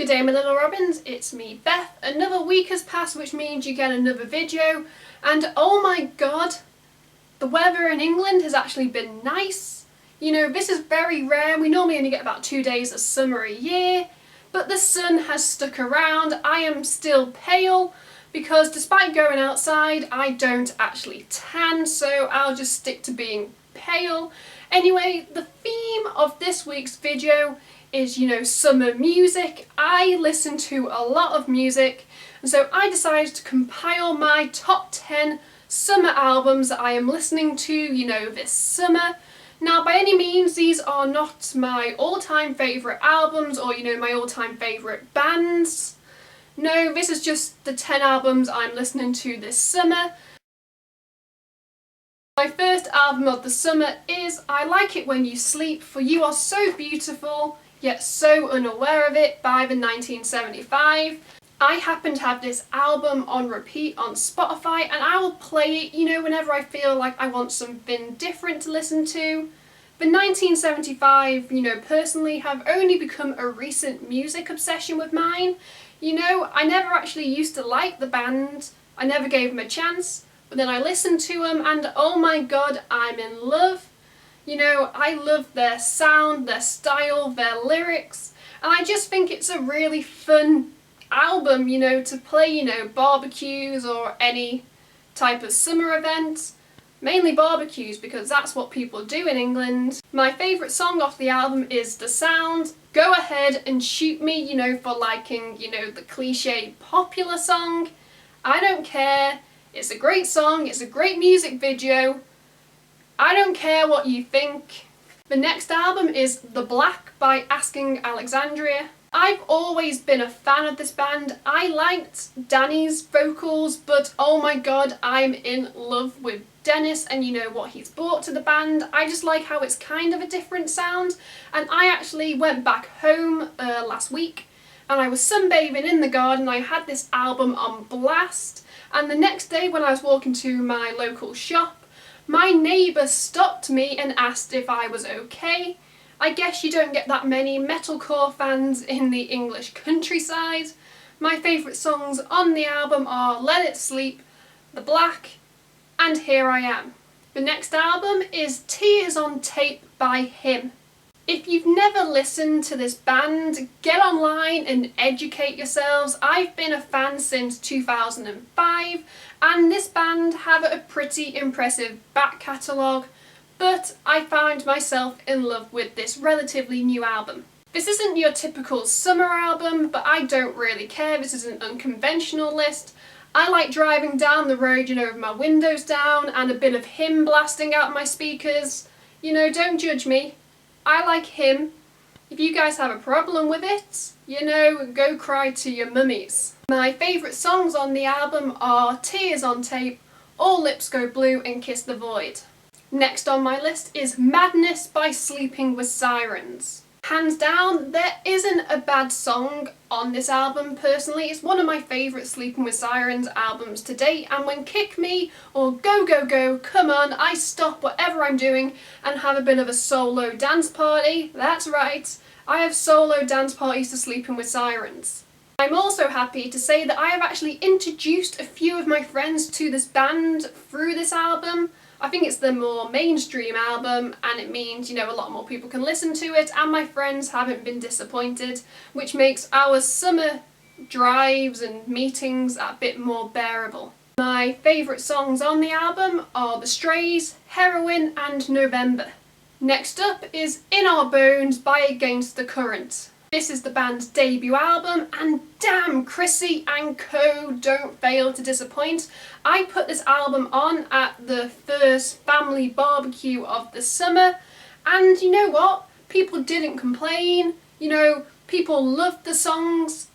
Good day my little robins, it's me Beth. Another week has passed, which means you get another video, and oh my god, the weather in England has actually been nice. You know, this is very rare. We normally only get about 2 days of summer a year, but the sun has stuck around. I am still pale because despite going outside I don't actually tan, so I'll just stick to being pale. Anyway, the theme of this week's video is, you know, summer music. I listen to a lot of music, and so I decided to compile my top 10 summer albums that I am listening to, you know, this summer. Now, by any means, these are not my all-time favourite albums or, you know, my all-time favourite bands. No, this is just the 10 albums I'm listening to this summer. My first album of the summer is I Like It When You Sleep, For You Are So Beautiful, Yet So Unaware of It by the 1975. I happen to have this album on repeat on Spotify, and I will play it, you know, whenever I feel like I want something different to listen to. The 1975, you know, personally have only become a recent music obsession with mine. You know, I never actually used to like the band, I never gave them a chance, but then I listened to them and oh my god, I'm in love. You know, I love their sound, their style, their lyrics, and I just think it's a really fun album, you know, to play, you know, barbecues or any type of summer event. Mainly barbecues because that's what people do in England. My favourite song off the album is The Sound. Go ahead and shoot me, you know, for liking, you know, the cliche popular song. I don't care. It's a great song, it's a great music video. I don't care what you think. The next album is The Black by Asking Alexandria. I've always been a fan of this band. I liked Danny's vocals, but oh my god, I'm in love with Dennis and, you know, what he's brought to the band. I just like how it's kind of a different sound, and I actually went back home last week and I was sunbathing in the garden. I had this album on blast, and the next day when I was walking to my local shop, my neighbour stopped me and asked if I was okay. I guess you don't get that many metalcore fans in the English countryside. My favourite songs on the album are Let It Sleep, The Black, and Here I Am. The next album is Tears on Tape by Him. If you've never listened to this band, get online and educate yourselves. I've been a fan since 2005, and this band have a pretty impressive back catalogue, but I found myself in love with this relatively new album. This isn't your typical summer album, but I don't really care. This is an unconventional list. I like driving down the road, you know, with my windows down and a bit of Him blasting out my speakers. You know, don't judge me. I like Him. If you guys have a problem with it, you know, go cry to your mummies. My favourite songs on the album are Tears on Tape, All Lips Go Blue and Kiss the Void. Next on my list is Madness by Sleeping with Sirens. Hands down, there isn't a bad song on this album personally. It's one of my favourite Sleeping with Sirens albums to date, and when Kick Me or Go Go Go Come On, I stop whatever I'm doing and have a bit of a solo dance party. That's right, I have solo dance parties to Sleeping with Sirens. I'm also happy to say that I have actually introduced a few of my friends to this band through this album. I think it's the more mainstream album, and it means, you know, a lot more people can listen to it, and my friends haven't been disappointed, which makes our summer drives and meetings a bit more bearable. My favourite songs on the album are The Strays, Heroin and November. Next up is In Our Bones by Against the Current. This is the band's debut album, and damn, Chrissy and co don't fail to disappoint. I put this album on at the first family barbecue of the summer, and you know what? People didn't complain. You know, people loved the songs.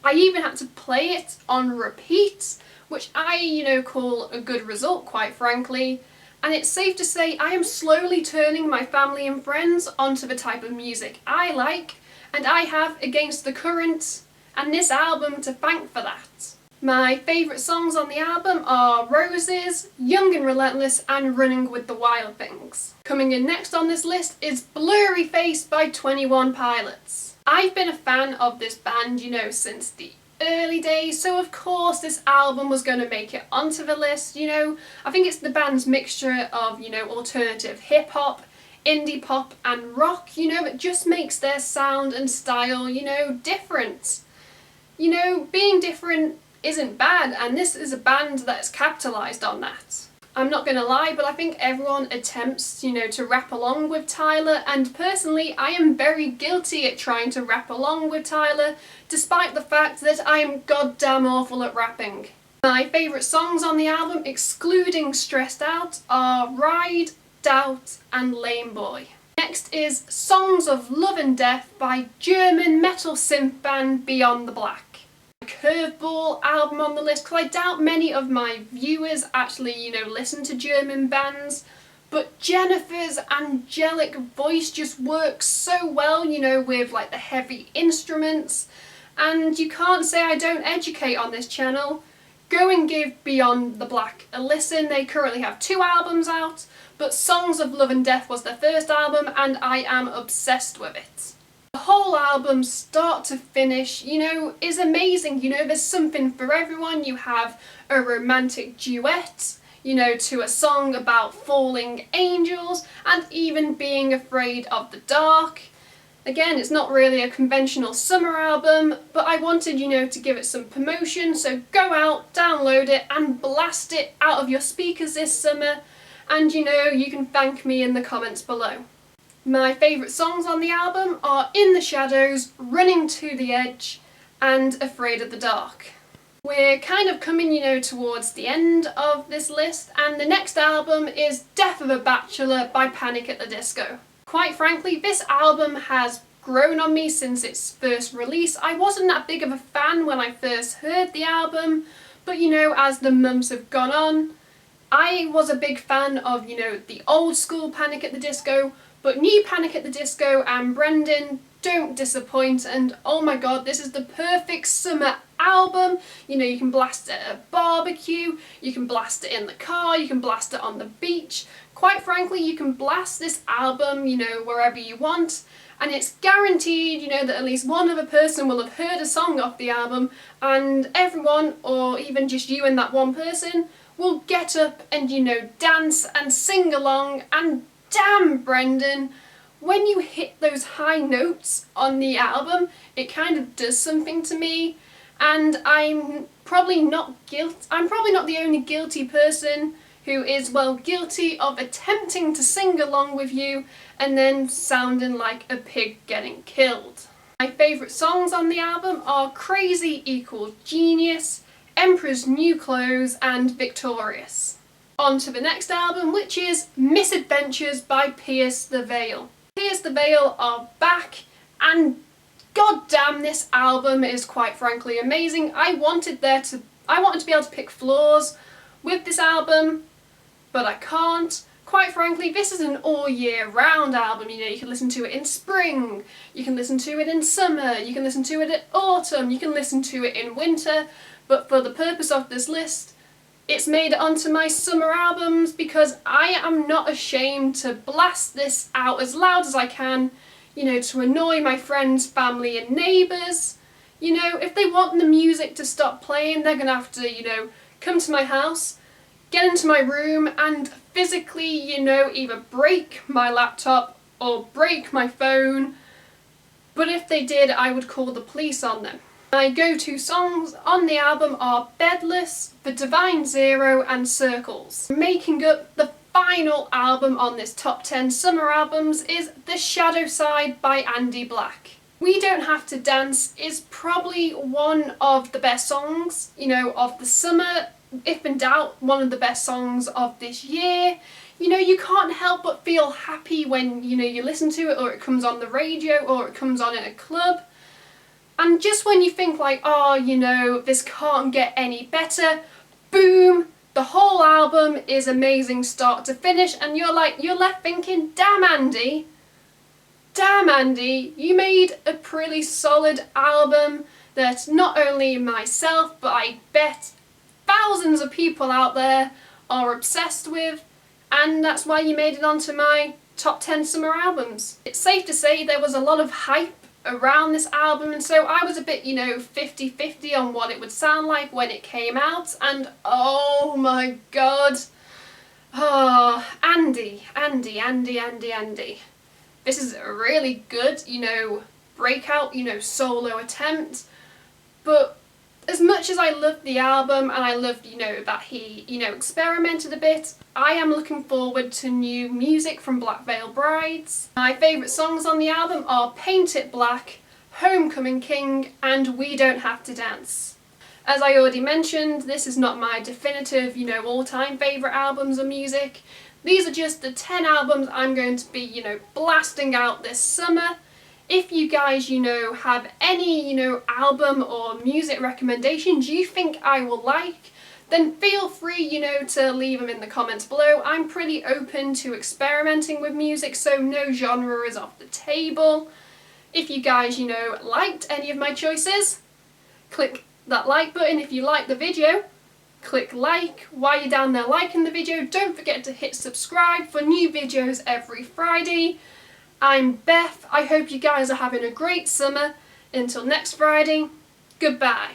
I even had to play it on repeat, which I, you know, call a good result, quite frankly. And it's safe to say I am slowly turning my family and friends onto the type of music I like, and I have Against the Current and this album to thank for that. My favourite songs on the album are Roses, Young and Relentless and Running with the Wild Things. Coming in next on this list is Blurryface by 21 Pilots. I've been a fan of this band, you know, since the early days, so of course this album was going to make it onto the list, you know. I think it's the band's mixture of, you know, alternative hip-hop, indie pop and rock, you know, it just makes their sound and style, you know, different. You know, being different isn't bad, and this is a band that's capitalised on that. I'm not gonna lie, but I think everyone attempts, you know, to rap along with Tyler, and personally I am very guilty at trying to rap along with Tyler, despite the fact that I am goddamn awful at rapping. My favourite songs on the album, excluding Stressed Out, are Ride, Doubt and Lame Boy. Next is Songs of Love and Death by German metal synth band Beyond the Black. Curveball album on the list, because I doubt many of my viewers actually, you know, listen to German bands, but Jennifer's angelic voice just works so well, you know, with like the heavy instruments, and you can't say I don't educate on this channel. Go and give Beyond the Black a listen. They currently have 2 albums out, but Songs of Love and Death was their first album and I am obsessed with it. The whole album, start to finish, you know, is amazing. You know, there's something for everyone. You have a romantic duet, you know, to a song about falling angels and even being afraid of the dark. Again, it's not really a conventional summer album, but I wanted, you know, to give it some promotion, so go out, download it and blast it out of your speakers this summer, and you know, you can thank me in the comments below. My favourite songs on the album are In the Shadows, Running to the Edge and Afraid of the Dark. We're kind of coming, you know, towards the end of this list, and the next album is Death of a Bachelor by Panic at the Disco. Quite frankly, this album has grown on me since its first release. I wasn't that big of a fan when I first heard the album, but you know, as the months have gone on, I was a big fan of, you know, the old school Panic at the Disco, but new Panic at the Disco and Brendan don't disappoint, and oh my god, this is the perfect summer album. You know, you can blast it at a barbecue, you can blast it in the car, you can blast it on the beach. Quite frankly, you can blast this album, you know, wherever you want, and it's guaranteed, you know, that at least one other person will have heard a song off the album, and everyone, or even just you and that one person, will get up and, you know, dance and sing along. And damn, Brendan, when you hit those high notes on the album, it kind of does something to me, and I'm probably not the only guilty person who is, well, guilty of attempting to sing along with you and then sounding like a pig getting killed. My favourite songs on the album are Crazy Equals Genius, Emperor's New Clothes and Victorious. On to the next album, which is Misadventures by Pierce the Veil. Pierce the Veil are back, and god damn, this album is quite frankly amazing. I wanted to be able to pick flaws with this album, but I can't. Quite frankly, this is an all year round album. You know, you can listen to it in spring, you can listen to it in summer, you can listen to it at autumn, you can listen to it in winter, but for the purpose of this list, it's made it onto my summer albums because I am not ashamed to blast this out as loud as I can, you know, to annoy my friends, family and neighbours. You know, if they want the music to stop playing, they're gonna have to, you know, come to my house, get into my room and physically, you know, either break my laptop or break my phone. But if they did, I would call the police on them. My go-to songs on the album are Bedless, The Divine Zero and Circles. Making up the final album on this top 10 summer albums is The Shadow Side by Andy Black. We Don't Have to Dance is probably one of the best songs, you know, of the summer. If in doubt, one of the best songs of this year. You know, you can't help but feel happy when, you know, you listen to it, or it comes on the radio, or it comes on in a club. And just when you think like, oh, you know, this can't get any better, boom, the whole album is amazing start to finish, and you're left thinking, damn Andy, you made a pretty solid album that not only myself, but I bet thousands of people out there are obsessed with, and that's why you made it onto my top 10 summer albums. It's safe to say there was a lot of hype around this album, and so I was a bit, 50-50 on what it would sound like when it came out, and oh my god. Oh, Andy. This is a really good, breakout, solo attempt, but as much as I loved the album and I loved, that he, experimented a bit, I am looking forward to new music from Black Veil Brides. My favourite songs on the album are Paint It Black, Homecoming King, and We Don't Have to Dance. As I already mentioned, this is not my definitive, all-time favourite albums of music. These are just the 10 albums I'm going to be, blasting out this summer. If you guys, have any, album or music recommendations you think I will like, then feel free, to leave them in the comments below. I'm pretty open to experimenting with music, so no genre is off the table. If you guys, liked any of my choices, click that like button. If you like the video, click like. While you're down there liking the video, don't forget to hit subscribe for new videos every Friday. I'm Beth. I hope you guys are having a great summer. Until next Friday, goodbye.